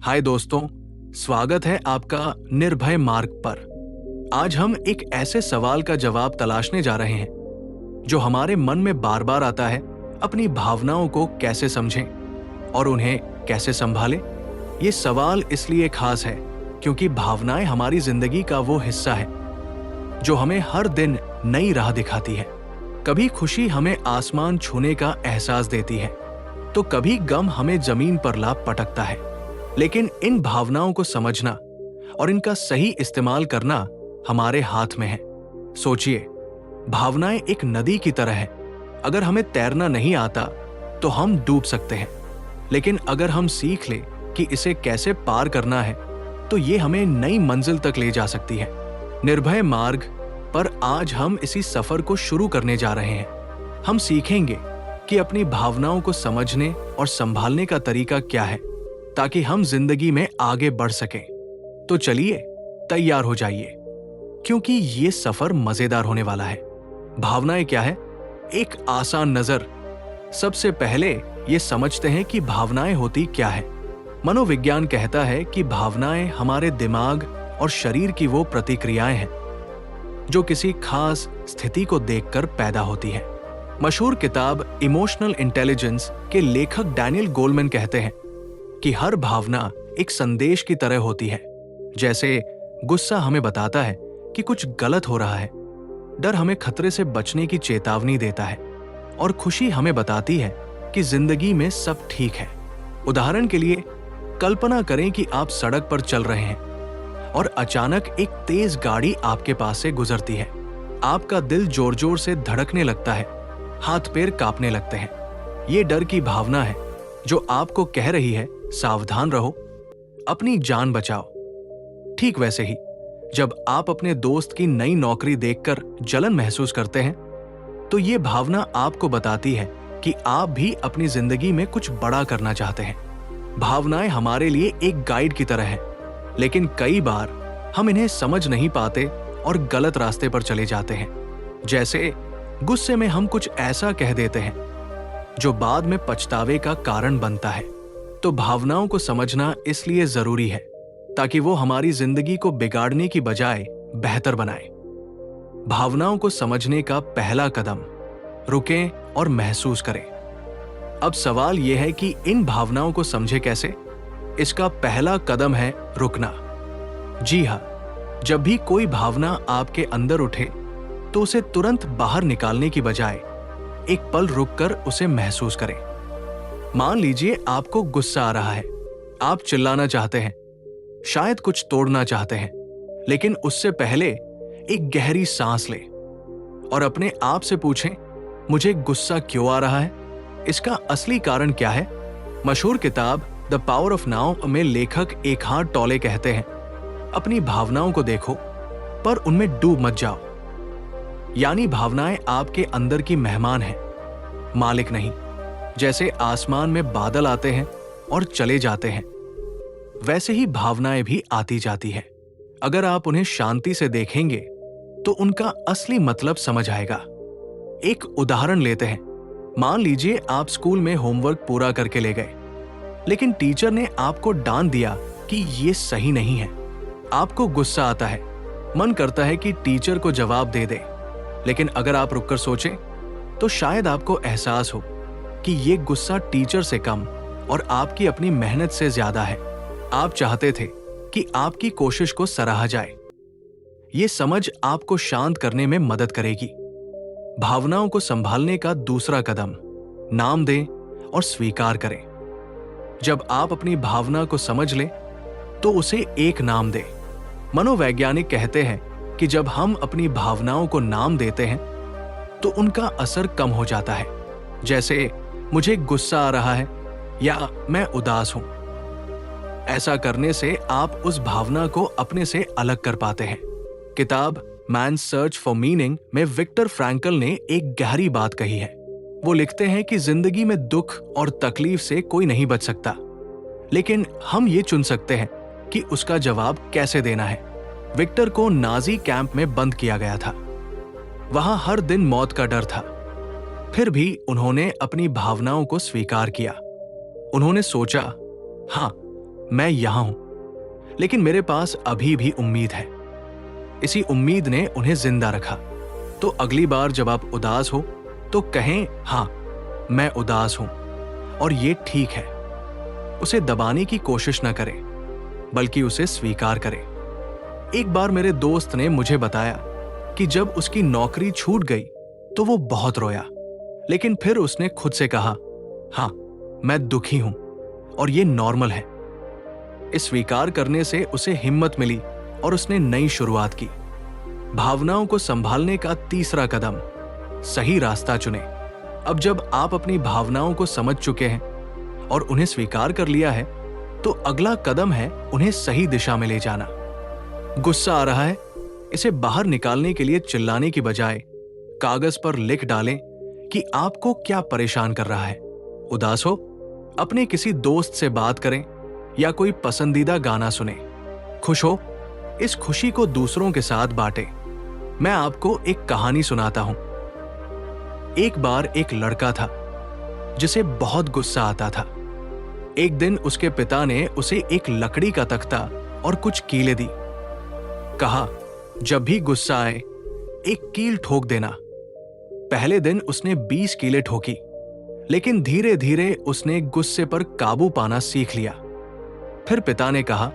हाय दोस्तों, स्वागत है आपका निर्भय मार्ग पर। आज हम एक ऐसे सवाल का जवाब तलाशने जा रहे हैं जो हमारे मन में बार बार आता है। अपनी भावनाओं को कैसे समझें और उन्हें कैसे संभालें। ये सवाल इसलिए खास है क्योंकि भावनाएं हमारी जिंदगी का वो हिस्सा है जो हमें हर दिन नई राह दिखाती है। कभी खुशी हमें आसमान छूने का एहसास देती है तो कभी गम हमें जमीन पर ला पटकता है। लेकिन इन भावनाओं को समझना और इनका सही इस्तेमाल करना हमारे हाथ में है। सोचिए, भावनाएं एक नदी की तरह है। अगर हमें तैरना नहीं आता तो हम डूब सकते हैं, लेकिन अगर हम सीख ले कि इसे कैसे पार करना है तो ये हमें नई मंजिल तक ले जा सकती है। निर्भय मार्ग पर आज हम इसी सफर को शुरू करने जा रहे हैं। हम सीखेंगे कि अपनी भावनाओं को समझने और संभालने का तरीका क्या है ताकि हम जिंदगी में आगे बढ़ सकें। तो चलिए तैयार हो जाइए, क्योंकि ये सफर मजेदार होने वाला है। भावनाएं क्या है? एक आसान नजर। सबसे पहले ये समझते हैं कि भावनाएं होती क्या है। मनोविज्ञान कहता है कि भावनाएं हमारे दिमाग और शरीर की वो प्रतिक्रियाएं हैं जो किसी खास स्थिति को देखकर पैदा होती है। मशहूर किताब इमोशनल इंटेलिजेंस के लेखक डैनियल गोलमैन कहते हैं कि हर भावना एक संदेश की तरह होती है। जैसे गुस्सा हमें बताता है कि कुछ गलत हो रहा है, डर हमें खतरे से बचने की चेतावनी देता है और खुशी हमें बताती है कि जिंदगी में सब ठीक है। उदाहरण के लिए, कल्पना करें कि आप सड़क पर चल रहे हैं और अचानक एक तेज गाड़ी आपके पास से गुजरती है। आपका दिल जोर जोर से धड़कने लगता है, हाथ पैर कांपने लगते हैं। ये डर की भावना है जो आपको कह रही है, सावधान रहो, अपनी जान बचाओ। ठीक वैसे ही जब आप अपने दोस्त की नई नौकरी देखकर जलन महसूस करते हैं तो ये भावना आपको बताती है कि आप भी अपनी जिंदगी में कुछ बड़ा करना चाहते हैं। भावनाएं हमारे लिए एक गाइड की तरह है, लेकिन कई बार हम इन्हें समझ नहीं पाते और गलत रास्ते पर चले जाते हैं। जैसे गुस्से में हम कुछ ऐसा कह देते हैं जो बाद में पछतावे का कारण बनता है। तो भावनाओं को समझना इसलिए जरूरी है ताकि वो हमारी जिंदगी को बिगाड़ने की बजाय बेहतर बनाए। भावनाओं को समझने का पहला कदम, रुकें और महसूस करें। अब सवाल यह है कि इन भावनाओं को समझे कैसे? इसका पहला कदम है रुकना। जी हां, जब भी कोई भावना आपके अंदर उठे तो उसे तुरंत बाहर निकालने की बजाय एक पल रुककर उसे महसूस करें। मान लीजिए आपको गुस्सा आ रहा है, आप चिल्लाना चाहते हैं, शायद कुछ तोड़ना चाहते हैं, लेकिन उससे पहले एक गहरी सांस लें और अपने आप से पूछें, मुझे गुस्सा क्यों आ रहा है? इसका असली कारण क्या है? मशहूर किताब द पावर ऑफ नाउ में लेखक एकहार्ट टॉले कहते हैं, अपनी भावनाओं को देखो पर उनमें डूब मत जाओ। यानी भावनाएं आपके अंदर की मेहमान हैं, मालिक नहीं। जैसे आसमान में बादल आते हैं और चले जाते हैं, वैसे ही भावनाएं भी आती जाती है। अगर आप उन्हें शांति से देखेंगे तो उनका असली मतलब समझ आएगा। एक उदाहरण लेते हैं। मान लीजिए आप स्कूल में होमवर्क पूरा करके ले गए, लेकिन टीचर ने आपको डांट दिया कि ये सही नहीं है। आपको गुस्सा आता है, मन करता है कि टीचर को जवाब दे दे, लेकिन अगर आप रुककर सोचें तो शायद आपको एहसास हो कि ये गुस्सा टीचर से कम और आपकी अपनी मेहनत से ज्यादा है। आप चाहते थे कि आपकी कोशिश को सराहा जाए। ये समझ आपको शांत करने में मदद करेगी। भावनाओं को संभालने का दूसरा कदम, नाम दें और स्वीकार करें। जब आप अपनी भावना को समझ लें तो उसे एक नाम दें। मनोवैज्ञानिक कहते हैं कि जब हम अपनी भावनाओं को नाम देते हैं तो उनका असर कम हो जाता है। जैसे मुझे गुस्सा आ रहा है या मैं उदास हूं। ऐसा करने से आप उस भावना को अपने से अलग कर पाते हैं। किताब मैन्स सर्च फॉर मीनिंग में विक्टर फ्रैंकल ने एक गहरी बात कही है। वो लिखते हैं कि जिंदगी में दुख और तकलीफ से कोई नहीं बच सकता, लेकिन हम ये चुन सकते हैं कि उसका जवाब कैसे देना है। विक्टर को नाजी कैंप में बंद किया गया था। वहां हर दिन मौत का डर था, फिर भी उन्होंने अपनी भावनाओं को स्वीकार किया। उन्होंने सोचा, हाँ, मैं यहां हूं, लेकिन मेरे पास अभी भी उम्मीद है। इसी उम्मीद ने उन्हें जिंदा रखा। तो अगली बार जब आप उदास हो तो कहें, हां, मैं उदास हूं और ये ठीक है। उसे दबाने की कोशिश न करें, बल्कि उसे स्वीकार करें। एक बार मेरे दोस्त ने मुझे बताया कि जब उसकी नौकरी छूट गई तो वो बहुत रोया, लेकिन फिर उसने खुद से कहा, हां, मैं दुखी हूं और ये नॉर्मल है। इस स्वीकार करने से उसे हिम्मत मिली और उसने नई शुरुआत की। भावनाओं को संभालने का तीसरा कदम, सही रास्ता चुने। अब जब आप अपनी भावनाओं को समझ चुके हैं और उन्हें स्वीकार कर लिया है, तो अगला कदम है उन्हें सही दिशा में ले जाना। गुस्सा आ रहा है, इसे बाहर निकालने के लिए चिल्लाने की बजाय कागज पर लिख डालें कि आपको क्या परेशान कर रहा है। उदास हो, अपने किसी दोस्त से बात करें या कोई पसंदीदा गाना सुने। खुश हो, इस खुशी को दूसरों के साथ बांटें। मैं आपको एक कहानी सुनाता हूं। एक बार एक लड़का था जिसे बहुत गुस्सा आता था। एक दिन उसके पिता ने उसे एक लकड़ी का तख्ता और कुछ कीलें दी। कहा, जब भी गुस्सा आए एक कील ठोक देना। पहले दिन उसने 20 कीलें ठोकी, लेकिन धीरे धीरे उसने गुस्से पर काबू पाना सीख लिया। फिर पिता ने कहा,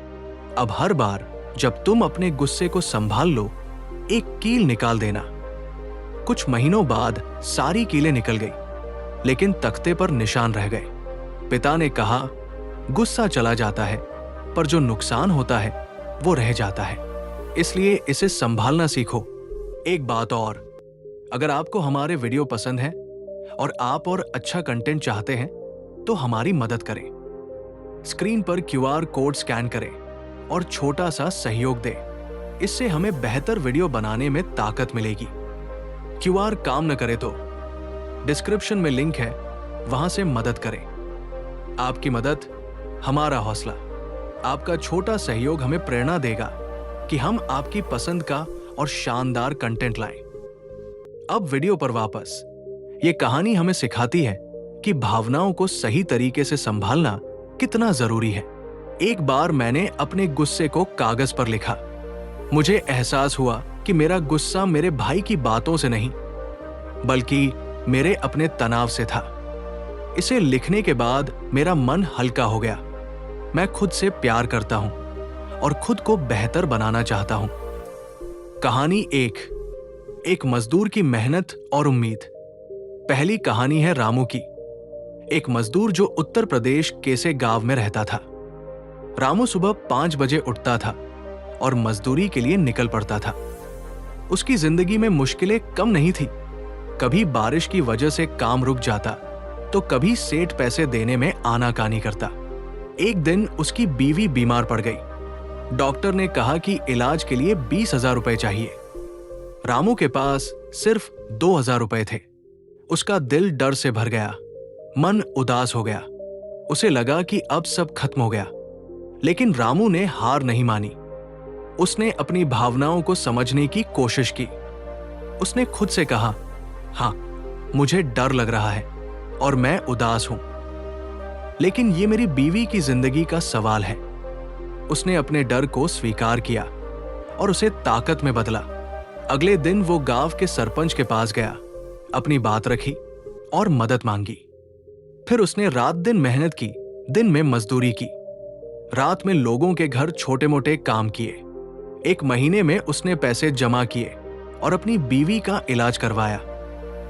अब हर बार जब तुम अपने गुस्से को संभाल लो, एक कील निकाल देना। कुछ महीनों बाद सारी कीलें निकल गई, लेकिन तख्ते पर निशान रह गए। पिता ने कहा, गुस्सा चला जाता है, पर जो नुकसान होता है वो रह जाता है, इसलिए इसे संभालना सीखो। एक बात और, अगर आपको हमारे वीडियो पसंद है और आप और अच्छा कंटेंट चाहते हैं तो हमारी मदद करें। स्क्रीन पर QR कोड स्कैन करें और छोटा सा सहयोग दें। इससे हमें बेहतर वीडियो बनाने में ताकत मिलेगी। QR काम न करे तो डिस्क्रिप्शन में लिंक है, वहां से मदद करें। आपकी मदद हमारा हौसला। आपका छोटा सहयोग हमें प्रेरणा देगा कि हम आपकी पसंद का और शानदार कंटेंट लाएं। अब वीडियो पर वापस। ये कहानी हमें सिखाती है कि भावनाओं को सही तरीके से संभालना कितना जरूरी है। एक बार मैंने अपने गुस्से को कागज पर लिखा। मुझे एहसास हुआ कि मेरा गुस्सा मेरे भाई की बातों से नहीं, बल्कि मेरे अपने तनाव से था। इसे लिखने के बाद मेरा मन हल्का हो गया। मैं खुद से प्यार करता हूं और खुद को बेहतर बनाना चाहता हूं। कहानी एक मजदूर की मेहनत और उम्मीद। पहली कहानी है रामू की, एक मजदूर जो उत्तर प्रदेश केसे गांव में रहता था। रामू सुबह 5 बजे उठता था और मजदूरी के लिए निकल पड़ता था। उसकी जिंदगी में मुश्किलें कम नहीं थी। कभी बारिश की वजह से काम रुक जाता, तो कभी सेठ पैसे देने में आनाकानी करता। एक दिन उसकी बीवी बीमार पड़ गई। डॉक्टर ने कहा कि इलाज के लिए 20,000 रुपए चाहिए। रामू के पास सिर्फ 2,000 रुपए थे। उसका दिल डर से भर गया, मन उदास हो गया। उसे लगा कि अब सब खत्म हो गया, लेकिन रामू ने हार नहीं मानी। उसने अपनी भावनाओं को समझने की कोशिश की। उसने खुद से कहा, हाँ, मुझे डर लग रहा है और मैं उदास हूं, लेकिन ये मेरी बीवी की जिंदगी का सवाल है। उसने अपने डर को स्वीकार किया और उसे ताकत में बदला। अगले दिन वो गांव के सरपंच के पास गया, अपनी बात रखी और मदद मांगी। फिर उसने रात दिन मेहनत की, दिन में मजदूरी की, रात में लोगों के घर छोटे मोटे काम किए। एक महीने में उसने पैसे जमा किए और अपनी बीवी का इलाज करवाया।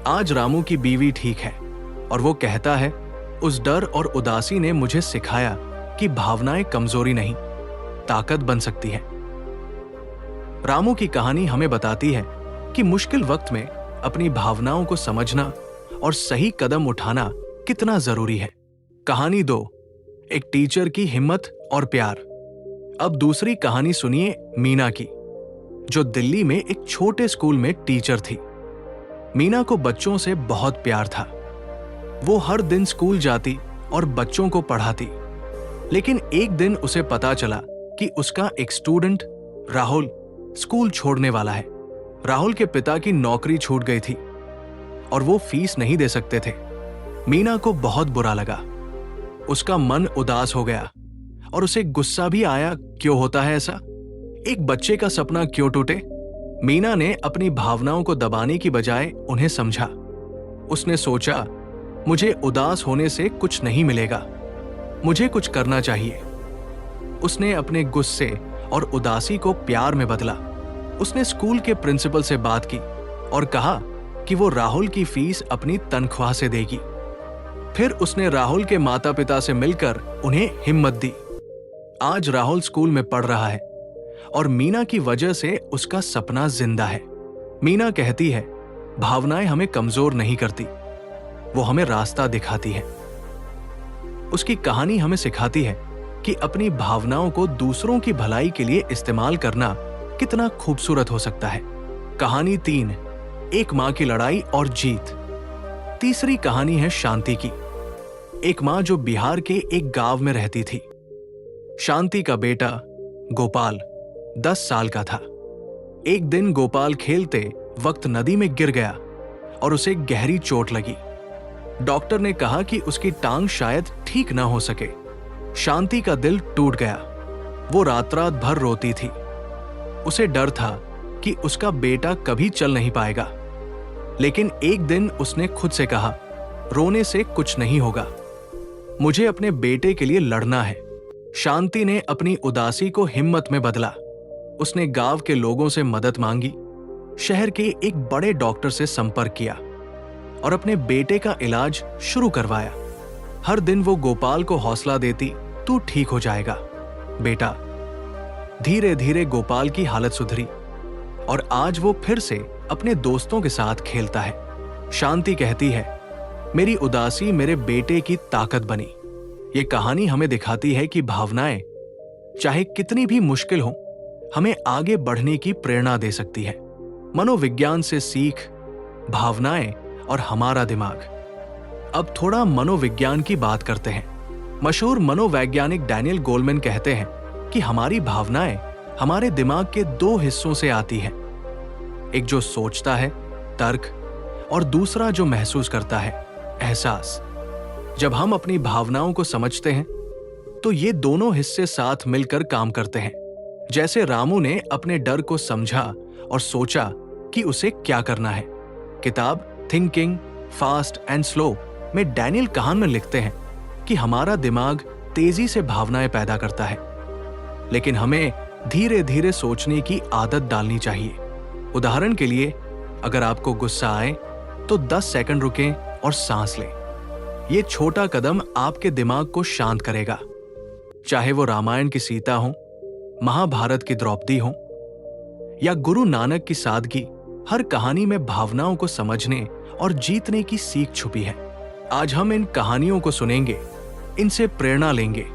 आज रामू की बीवी ठीक है और वो कहता है, उस डर और उदासी ने मुझे सिखाया कि भावनाएं कमजोरी नहीं, ताकत बन सकती है। रामू की कहानी हमें बताती है कि मुश्किल वक्त में अपनी भावनाओं को समझना और सही कदम उठाना कितना जरूरी है। कहानी 2, एक टीचर की हिम्मत और प्यार। अब दूसरी कहानी सुनिए मीना की, जो दिल्ली में एक छोटे स्कूल में टीचर थी। मीना को बच्चों से बहुत प्यार था। वो हर दिन स्कूल जाती और बच्चों को पढ़ाती, लेकिन एक दिन उसे पता चला कि उसका एक स्टूडेंट राहुल स्कूल छोड़ने वाला है। राहुल के पिता की नौकरी छूट गई थी और वो फीस नहीं दे सकते थे। मीना को बहुत बुरा लगा। उसका मन उदास हो गया और उसे गुस्सा भी आया। क्यों होता है ऐसा? एक बच्चे का सपना क्यों टूटे? मीना ने अपनी भावनाओं को दबाने की बजाय उन्हें समझा। उसने सोचा, मुझे उदास होने से कुछ नहीं मिलेगा, मुझे कुछ करना चाहिए। उसने अपने गुस्से और उदासी को प्यार में बदला। उसने स्कूल के प्रिंसिपल से बात की और कहा कि वो राहुल की फीस अपनी तनख्वाह से देगी। फिर उसने राहुल के माता पिता से मिलकर उन्हें हिम्मत दी। आज राहुल स्कूल में पढ़ रहा है और मीना की वजह से उसका सपना जिंदा है। मीना कहती है, भावनाएं हमें कमजोर नहीं करती, वो हमें रास्ता दिखाती है। उसकी कहानी हमें सिखाती है कि अपनी भावनाओं को दूसरों की भलाई के लिए इस्तेमाल करना कितना खूबसूरत हो सकता है। कहानी 3, एक मां की लड़ाई और जीत। तीसरी कहानी है शांति की। एक मां जो बिहार के एक गांव में रहती थी। शांति का बेटा गोपाल 10 साल का था। एक दिन गोपाल खेलते वक्त नदी में गिर गया और उसे गहरी चोट लगी। डॉक्टर ने कहा कि उसकी टांग शायद ठीक ना हो सके। शांति का दिल टूट गया। वो रात रात भर रोती थी। उसे डर था कि उसका बेटा कभी चल नहीं पाएगा। लेकिन एक दिन उसने खुद से कहा, रोने से कुछ नहीं होगा, मुझे अपने बेटे के लिए लड़ना है। शांति ने अपनी उदासी को हिम्मत में बदला। उसने गांव के लोगों से मदद मांगी, शहर के एक बड़े डॉक्टर से संपर्क किया और अपने बेटे का इलाज शुरू करवाया। हर दिन वो गोपाल को हौसला देती, तू ठीक हो जाएगा बेटा। धीरे धीरे गोपाल की हालत सुधरी और आज वो फिर से अपने दोस्तों के साथ खेलता है। शांति कहती है, मेरी उदासी मेरे बेटे की ताकत बनी। ये कहानी हमें दिखाती है कि भावनाएं चाहे कितनी भी मुश्किल हो, हमें आगे बढ़ने की प्रेरणा दे सकती है। मनोविज्ञान से सीख, भावनाएं और हमारा दिमाग। अब थोड़ा मनोविज्ञान की बात करते हैं। मशहूर मनोवैज्ञानिक डैनियल गोलमैन कहते हैं कि हमारी भावनाएं हमारे दिमाग के 2 हिस्सों से आती हैं। एक जो सोचता है, तर्क, और दूसरा जो महसूस करता है, एहसास। जब हम अपनी भावनाओं को समझते हैं तो ये दोनों हिस्से साथ मिलकर काम करते हैं। जैसे रामू ने अपने डर को समझा और सोचा कि उसे क्या करना है। किताब थिंकिंग फास्ट एंड स्लो में डैनियल कहानमैन लिखते हैं कि हमारा दिमाग तेजी से भावनाएं पैदा करता है, लेकिन हमें धीरे धीरे सोचने की आदत डालनी चाहिए। उदाहरण के लिए, अगर आपको गुस्सा आए तो 10 सेकंड रुकें और सांस लें। ये छोटा कदम आपके दिमाग को शांत करेगा। चाहे वो रामायण की सीता हो, महाभारत की द्रौपदी हो या गुरु नानक की सादगी, हर कहानी में भावनाओं को समझने और जीतने की सीख छुपी है। आज हम इन कहानियों को सुनेंगे, इनसे प्रेरणा लेंगे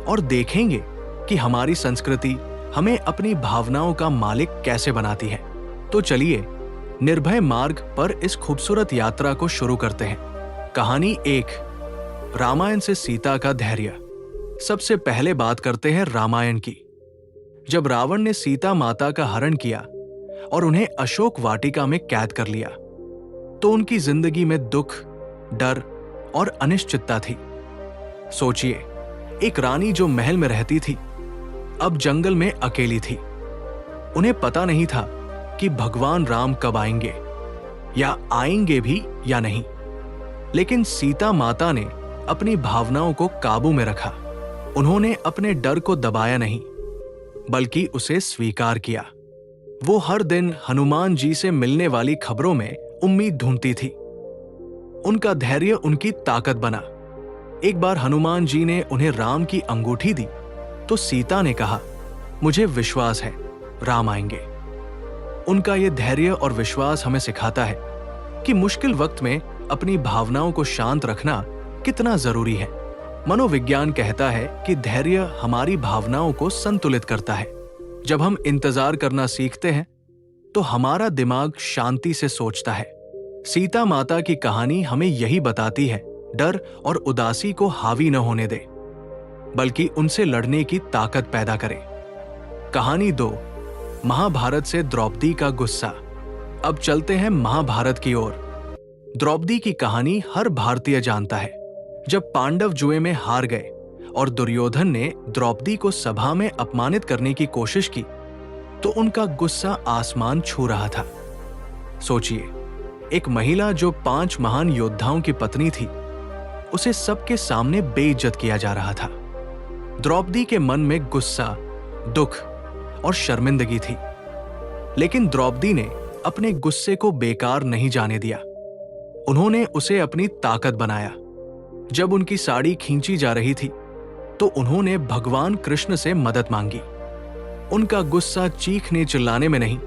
और देखेंगे कि हमारी संस्कृति हमें अपनी भावनाओं का मालिक कैसे बनाती है। तो चलिए निर्भय मार्ग पर इस खूबसूरत यात्रा को शुरू करते हैं। कहानी 1, रामायण से सीता का धैर्य। सबसे पहले बात करते हैं रामायण की। जब रावण ने सीता माता का हरण किया और उन्हें अशोक वाटिका में कैद कर लिया तो उनकी जिंदगी में दुख, डर और अनिश्चितता थी। सोचिए, एक रानी जो महल में रहती थी अब जंगल में अकेली थी। उन्हें पता नहीं था कि भगवान राम कब आएंगे या आएंगे भी या नहीं। लेकिन सीता माता ने अपनी भावनाओं को काबू में रखा। उन्होंने अपने डर को दबाया नहीं, बल्कि उसे स्वीकार किया। वो हर दिन हनुमान जी से मिलने वाली खबरों में उम्मीद ढूंढती थी। उनका धैर्य उनकी ताकत बना। एक बार हनुमान जी ने उन्हें राम की अंगूठी दी तो सीता ने कहा, मुझे विश्वास है राम आएंगे। उनका यह धैर्य और विश्वास हमें सिखाता है कि मुश्किल वक्त में अपनी भावनाओं को शांत रखना कितना जरूरी है। मनोविज्ञान कहता है कि धैर्य हमारी भावनाओं को संतुलित करता है। जब हम इंतजार करना सीखते हैं तो हमारा दिमाग शांति से सोचता है। सीता माता की कहानी हमें यही बताती है, डर और उदासी को हावी न होने दे, बल्कि उनसे लड़ने की ताकत पैदा करें। कहानी 2, महाभारत से द्रौपदी का गुस्सा। अब चलते हैं महाभारत की ओर। द्रौपदी की कहानी हर भारतीय जानता है। जब पांडव जुए में हार गए और दुर्योधन ने द्रौपदी को सभा में अपमानित करने की कोशिश की तो उनका गुस्सा आसमान छू रहा था। सोचिए, एक महिला जो 5 महान योद्धाओं की पत्नी थी, उसे सबके सामने बेइज्जत किया जा रहा था। द्रौपदी के मन में गुस्सा, दुख और शर्मिंदगी थी, लेकिन द्रौपदी ने अपने गुस्से को बेकार नहीं जाने दिया। उन्होंने उसे अपनी ताकत बनाया। जब उनकी साड़ी खींची जा रही थी तो उन्होंने भगवान कृष्ण से मदद मांगी। उनका गुस्सा चीखने चिल्लाने में नहीं,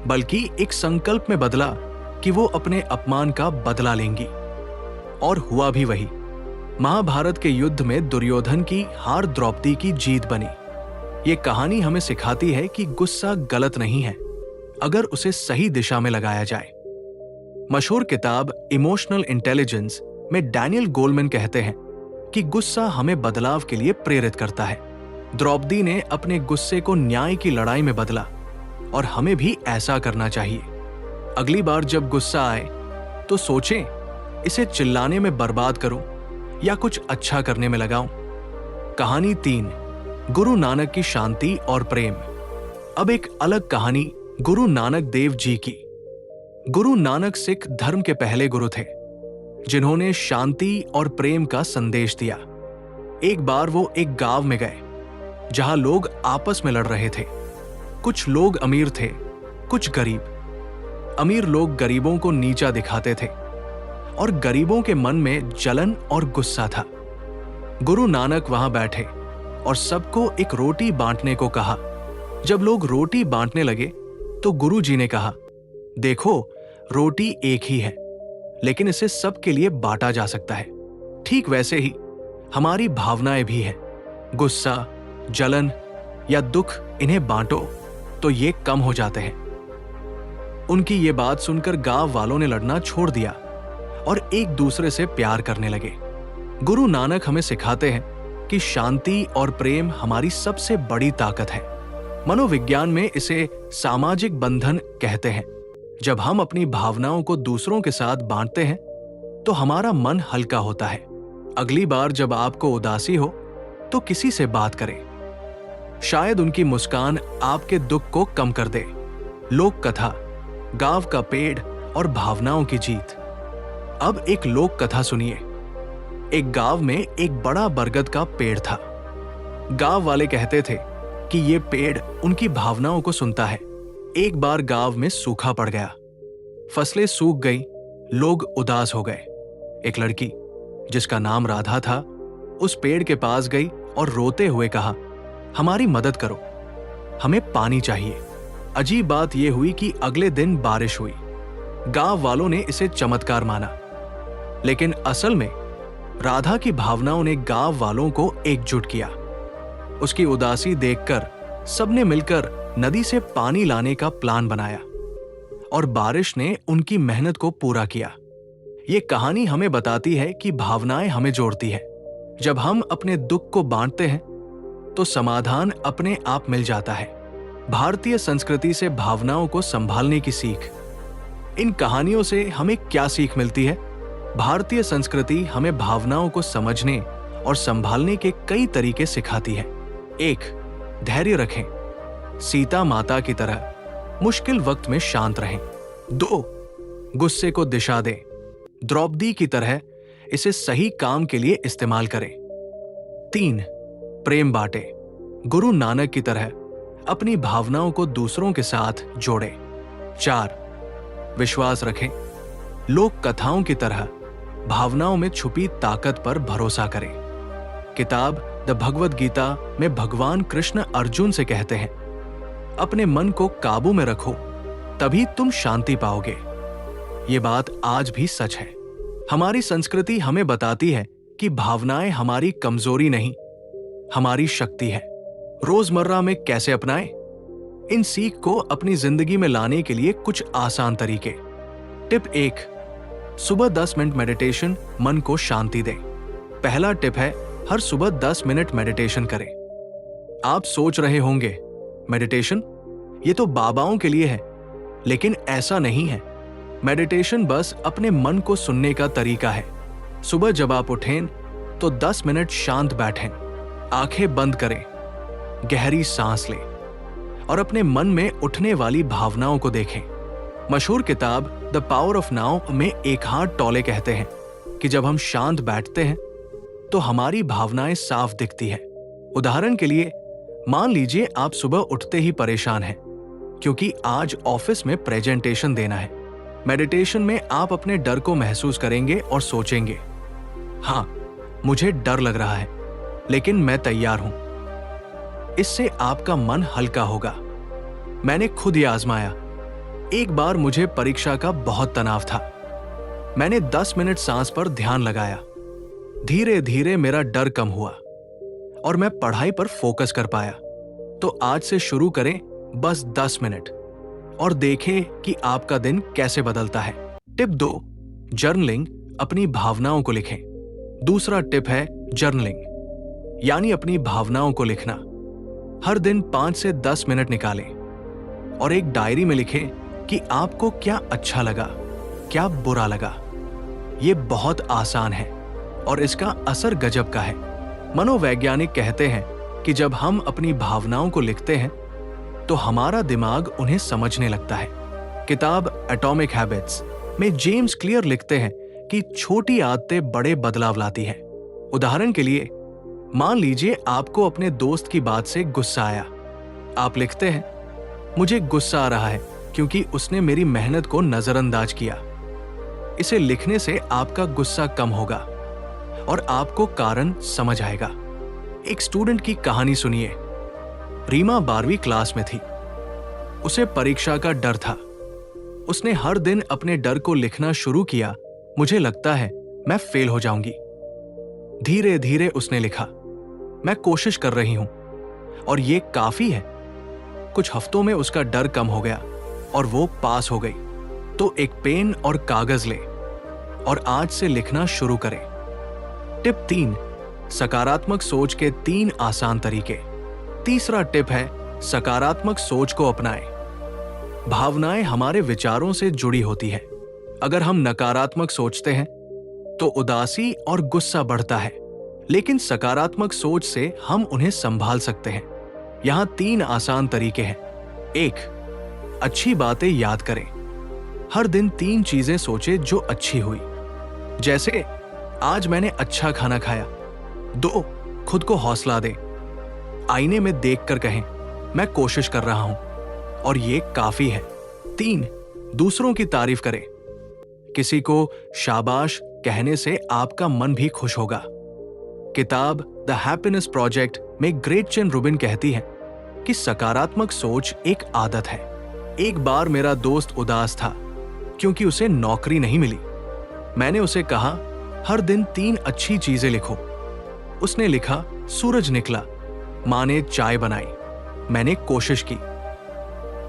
बल्कि एक संकल्प में बदला कि वो अपने अपमान का बदला लेंगी। और हुआ भी वही। महाभारत के युद्ध में दुर्योधन की हार द्रौपदी की जीत बनी। ये कहानी हमें सिखाती है कि गुस्सा गलत नहीं है अगर उसे सही दिशा में लगाया जाए। मशहूर किताब इमोशनल इंटेलिजेंस में डैनियल गोलमैन कहते हैं कि गुस्सा हमें बदलाव के लिए प्रेरित करता है। द्रौपदी ने अपने गुस्से को न्याय की लड़ाई में बदला और हमें भी ऐसा करना चाहिए। अगली बार जब गुस्सा आए तो सोचें, इसे चिल्लाने में बर्बाद करूं या कुछ अच्छा करने में लगाऊं। कहानी 3, गुरु नानक की शांति और प्रेम। अब एक अलग कहानी गुरु नानक देव जी की। गुरु नानक सिख धर्म के पहले गुरु थे जिन्होंने शांति और प्रेम का संदेश दिया। एक बार वो एक गांव में गए जहां लोग आपस में लड़ रहे थे। कुछ लोग अमीर थे, कुछ गरीब। अमीर लोग गरीबों को नीचा दिखाते थे और गरीबों के मन में जलन और गुस्सा था। गुरु नानक वहां बैठे और सबको एक रोटी बांटने को कहा। जब लोग रोटी बांटने लगे तो गुरु जी ने कहा, देखो, रोटी एक ही है, लेकिन इसे सबके लिए बांटा जा सकता है। ठीक वैसे ही हमारी भावनाएं भी हैं। गुस्सा, जलन या दुख, इन्हें बांटो तो ये कम हो जाते हैं। उनकी ये बात सुनकर गांव वालों ने लड़ना छोड़ दिया और एक दूसरे से प्यार करने लगे। गुरु नानक हमें सिखाते हैं कि शांति और प्रेम हमारी सबसे बड़ी ताकत है। मनोविज्ञान में इसे सामाजिक बंधन कहते हैं। जब हम अपनी भावनाओं को दूसरों के साथ बांटते हैं तो हमारा मन हल्का होता है। अगली बार जब आपको उदासी हो तो किसी से बात करें। शायद उनकी मुस्कान आपके दुख को कम कर दे। लोक कथा, गांव का पेड़ और भावनाओं की जीत। अब एक लोक कथा सुनिए। एक गांव में एक बड़ा बरगद का पेड़ था। गांव वाले कहते थे कि ये पेड़ उनकी भावनाओं को सुनता है। एक बार गांव में सूखा पड़ गया, फसलें सूख गई, लोग उदास हो गए। एक लड़की जिसका नाम राधा था उस पेड़ के पास गई और रोते हुए कहा, हमारी मदद करो, हमें पानी चाहिए। अजीब बात यह हुई कि अगले दिन बारिश हुई। गांव वालों ने इसे चमत्कार माना, लेकिन असल में राधा की भावनाओं ने गांव वालों को एकजुट किया। उसकी उदासी देखकर सबने मिलकर नदी से पानी लाने का प्लान बनाया और बारिश ने उनकी मेहनत को पूरा किया। ये कहानी हमें बताती है कि भावनाएं हमें जोड़ती है। जब हम अपने दुख को बांटते हैं तो समाधान अपने आप मिल जाता है। भारतीय संस्कृति से भावनाओं को संभालने की सीख। इन कहानियों से हमें क्या सीख मिलती है? भारतीय संस्कृति हमें भावनाओं को समझने और संभालने के कई तरीके सिखाती है। 1. धैर्य रखें, सीता माता की तरह मुश्किल वक्त में शांत रहें। 2. गुस्से को दिशा दें, द्रौपदी की तरह इसे सही काम के लिए इस्तेमाल करें। 3. प्रेम बांटें, गुरु नानक की तरह अपनी भावनाओं को दूसरों के साथ जोड़ें। 4. विश्वास रखें, लोक कथाओं की तरह भावनाओं में छुपी ताकत पर भरोसा करें। किताब द भगवद गीता में भगवान कृष्ण अर्जुन से कहते हैं, अपने मन को काबू में रखो, तभी तुम शांति पाओगे। ये बात आज भी सच है। हमारी संस्कृति हमें बताती है कि भावनाएं हमारी कमजोरी नहीं, हमारी शक्ति है। रोजमर्रा में कैसे अपनाएं? इन सीख को अपनी जिंदगी में लाने के लिए कुछ आसान तरीके। टिप 1. सुबह 10 मिनट मेडिटेशन मन को शांति दे। पहला टिप है, हर सुबह 10 मिनट मेडिटेशन करें। आप सोच रहे होंगे, मेडिटेशन ये तो बाबाओं के लिए है, लेकिन ऐसा नहीं है। मेडिटेशन बस अपने मन को सुनने का तरीका है। सुबह जब आप उठें तो 10 मिनट शांत बैठें, आंखें बंद करें, गहरी सांस लें और अपने मन में उठने वाली भावनाओं को देखें। मशहूर किताब द पावर ऑफ नाउ में एकहार्ट टोले कहते हैं कि जब हम शांत बैठते हैं तो हमारी भावनाएं साफ दिखती हैं। उदाहरण के लिए, मान लीजिए आप सुबह उठते ही परेशान हैं क्योंकि आज ऑफिस में प्रेजेंटेशन देना है। मेडिटेशन में आप अपने डर को महसूस करेंगे और सोचेंगे, हाँ, मुझे डर लग रहा है लेकिन मैं तैयार हूं। इससे आपका मन हल्का होगा। मैंने खुद ये आजमाया। एक बार मुझे परीक्षा का बहुत तनाव था। मैंने 10 मिनट सांस पर ध्यान लगाया। धीरे धीरे मेरा डर कम हुआ और मैं पढ़ाई पर फोकस कर पाया। तो आज से शुरू करें बस 10 मिनट और देखें कि आपका दिन कैसे बदलता है। टिप 2, जर्नलिंग, अपनी भावनाओं को लिखें। दूसरा टिप है जर्नलिंग, यानी अपनी भावनाओं को लिखना। हर दिन 5 से 10 मिनट निकालें और एक डायरी में लिखें कि आपको क्या अच्छा लगा, क्या बुरा लगा। ये बहुत आसान है और इसका असर गजब का है। मनोवैज्ञानिक कहते हैं कि जब हम अपनी भावनाओं को लिखते हैं तो हमारा दिमाग उन्हें समझने लगता है। किताब एटॉमिक हैबिट्स में जेम्स क्लियर लिखते हैं कि छोटी आदतें बड़े बदलाव लाती हैं। उदाहरण के लिए, मान लीजिए आपको अपने दोस्त की बात से गुस्सा आया। आप लिखते हैं, मुझे गुस्सा आ रहा है क्योंकि उसने मेरी मेहनत को नजरअंदाज किया। इसे लिखने से आपका गुस्सा कम होगा और आपको कारण समझ आएगा। एक स्टूडेंट की कहानी सुनिए। रीमा 12वीं क्लास में थी। उसे परीक्षा का डर था। उसने हर दिन अपने डर को लिखना शुरू किया। मुझे लगता है मैं फेल हो जाऊंगी। धीरे धीरे उसने लिखा, मैं कोशिश कर रही हूं और ये काफी है। कुछ हफ्तों में उसका डर कम हो गया और वो पास हो गई। तो एक पेन और कागज ले और आज से लिखना शुरू करें। टिप 3, सकारात्मक सोच के 3 आसान तरीके। तीसरा टिप है, सकारात्मक सोच को अपनाएं। भावनाएं हमारे विचारों से जुड़ी होती है। अगर हम नकारात्मक सोचते हैं तो उदासी और गुस्सा बढ़ता है, लेकिन सकारात्मक सोच से हम उन्हें संभाल सकते हैं। यहां 3 आसान तरीके हैं। 1, अच्छी बातें याद करें। हर दिन 3 चीजें सोचें जो अच्छी हुई, जैसे आज मैंने अच्छा खाना खाया। 2, खुद को हौसला दें। आईने में देखकर कहें, मैं कोशिश कर रहा हूं और ये काफी है। 3, दूसरों की तारीफ करें। किसी को शाबाश कहने से आपका मन भी खुश होगा। किताब द हैप्पीनेस प्रोजेक्ट में ग्रेटचेन रूबिन कहती है कि सकारात्मक सोच एक आदत है। एक बार मेरा दोस्त उदास था क्योंकि उसे नौकरी नहीं मिली। मैंने उसे कहा, हर दिन 3 अच्छी चीजें लिखो। उसने लिखा, सूरज निकला, मां ने चाय बनाई, मैंने कोशिश की।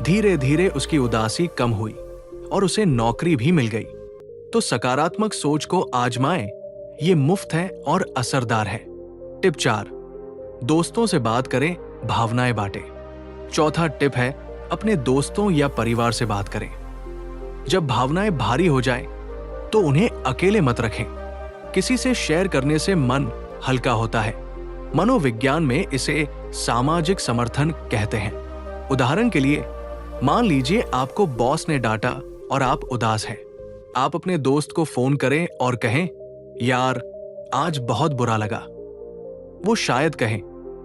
धीरे धीरे उसकी उदासी कम हुई और उसे नौकरी भी मिल गई। तो सकारात्मक सोच को आजमाएं, ये मुफ्त है और असरदार है। टिप 4, दोस्तों से बात करें, भावनाएं बांटें। चौथा टिप है, अपने दोस्तों या परिवार से बात करें। जब भावनाएं भारी हो जाएं, तो उन्हें अकेले मत रखें। किसी से शेयर करने से मन हल्का होता है। मनोविज्ञान में इसे सामाजिक समर्थन कहते हैं। उदाहरण के लिए, मान लीजिए आपको बॉस ने डांटा और आप उदास हैं। आप अपने दोस्त को फोन करें और कहें, यार आज बहुत बुरा लगा। वो शायद कहें,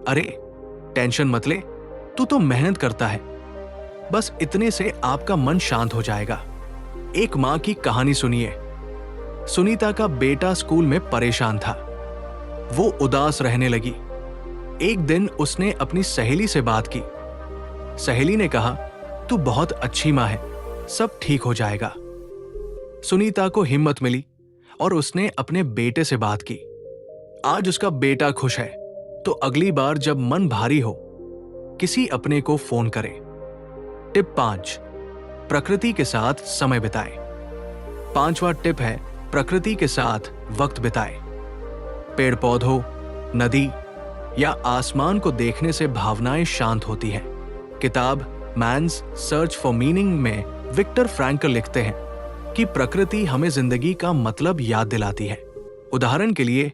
अरे टेंशन मत ले, तू तो मेहनत करता है। बस इतने से आपका मन शांत हो जाएगा। एक मां की कहानी सुनिए। सुनीता का बेटा स्कूल में परेशान था। वो उदास रहने लगी। एक दिन उसने अपनी सहेली से बात की। सहेली ने कहा, तू बहुत अच्छी मां है, सब ठीक हो जाएगा। सुनीता को हिम्मत मिली और उसने अपने बेटे से बात की। आज उसका बेटा खुश है। तो अगली बार जब मन भारी हो, किसी अपने को फोन करें। टिप 5, प्रकृति के साथ समय बिताएं। 5वां टिप है, प्रकृति के साथ वक्त बिताएं। पेड़ पौधों, नदी या आसमान को देखने से भावनाएं शांत होती हैं। किताब मैन्स सर्च फॉर मीनिंग में विक्टर फ्रैंकल लिखते हैं कि प्रकृति हमें जिंदगी का मतलब याद दिलाती है। उदाहरण के लिए,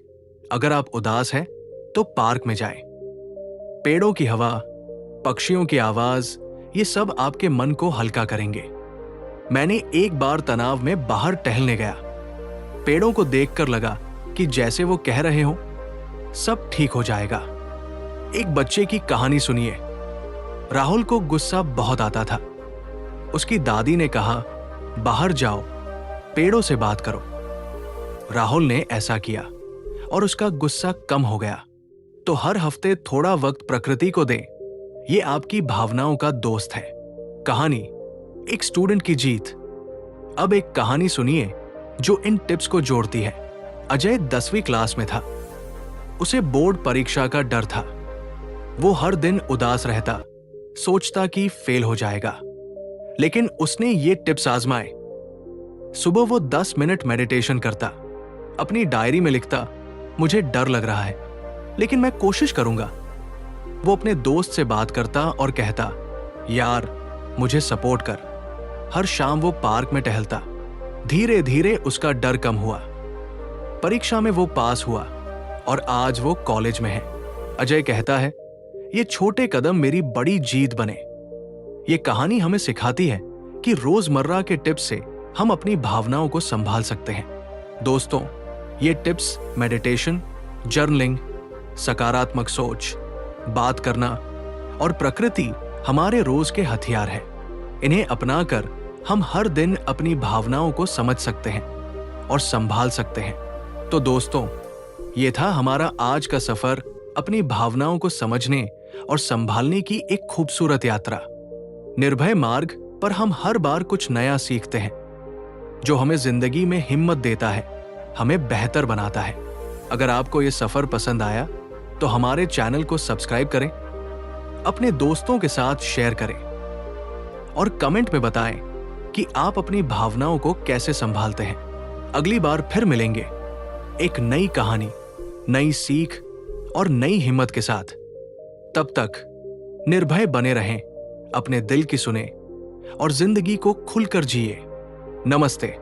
अगर आप उदास हैं तो पार्क में जाएं। पेड़ों की हवा, पक्षियों की आवाज, ये सब आपके मन को हल्का करेंगे। मैंने एक बार तनाव में बाहर टहलने गया। पेड़ों को देखकर लगा कि जैसे वो कह रहे हो सब ठीक हो जाएगा। एक बच्चे की कहानी सुनिए। राहुल को गुस्सा बहुत आता था। उसकी दादी ने कहा, बाहर जाओ, पेड़ों से बात करो। राहुल ने ऐसा किया और उसका गुस्सा कम हो गया। तो हर हफ्ते थोड़ा वक्त प्रकृति को दें। ये आपकी भावनाओं का दोस्त है। कहानी, एक स्टूडेंट की जीत। अब एक कहानी सुनिए जो इन टिप्स को जोड़ती है। अजय 10वीं क्लास में था। उसे बोर्ड परीक्षा का डर था। वो हर दिन उदास रहता, सोचता कि फेल हो जाएगा। लेकिन उसने ये टिप्स आजमाए। सुबह वो 10 मिनट मेडिटेशन करता, अपनी डायरी में लिखता, मुझे डर लग रहा है लेकिन मैं कोशिश करूंगा। वो अपने दोस्त से बात करता और कहता, यार मुझे सपोर्ट कर। हर शाम वो पार्क में टहलता। धीरे धीरे उसका डर कम हुआ। परीक्षा में वो पास हुआ और आज वो कॉलेज में है। अजय कहता है, ये छोटे कदम मेरी बड़ी जीत बने। ये कहानी हमें सिखाती है कि रोजमर्रा के टिप्स से हम अपनी भावनाओं को संभाल सकते हैं। दोस्तों, ये टिप्स मेडिटेशन, जर्नलिंग, सकारात्मक सोच, बात करना और प्रकृति हमारे रोज के हथियार हैं। इन्हें अपनाकर हम हर दिन अपनी भावनाओं को समझ सकते हैं और संभाल सकते हैं। तो दोस्तों, ये था हमारा आज का सफर अपनी भावनाओं को समझने और संभालने की एक खूबसूरत यात्रा। निर्भय मार्ग पर हम हर बार कुछ नया सीखते हैं जो हमें जिंदगी में हिम्मत देता है, हमें बेहतर बनाता है। अगर आपको ये सफर पसंद आया तो हमारे चैनल को सब्सक्राइब करें, अपने दोस्तों के साथ शेयर करें और कमेंट में बताएं कि आप अपनी भावनाओं को कैसे संभालते हैं। अगली बार फिर मिलेंगे एक नई कहानी, नई सीख और नई हिम्मत के साथ। तब तक निर्भय बने रहें, अपने दिल की सुने और जिंदगी को खुलकर जिए। नमस्ते।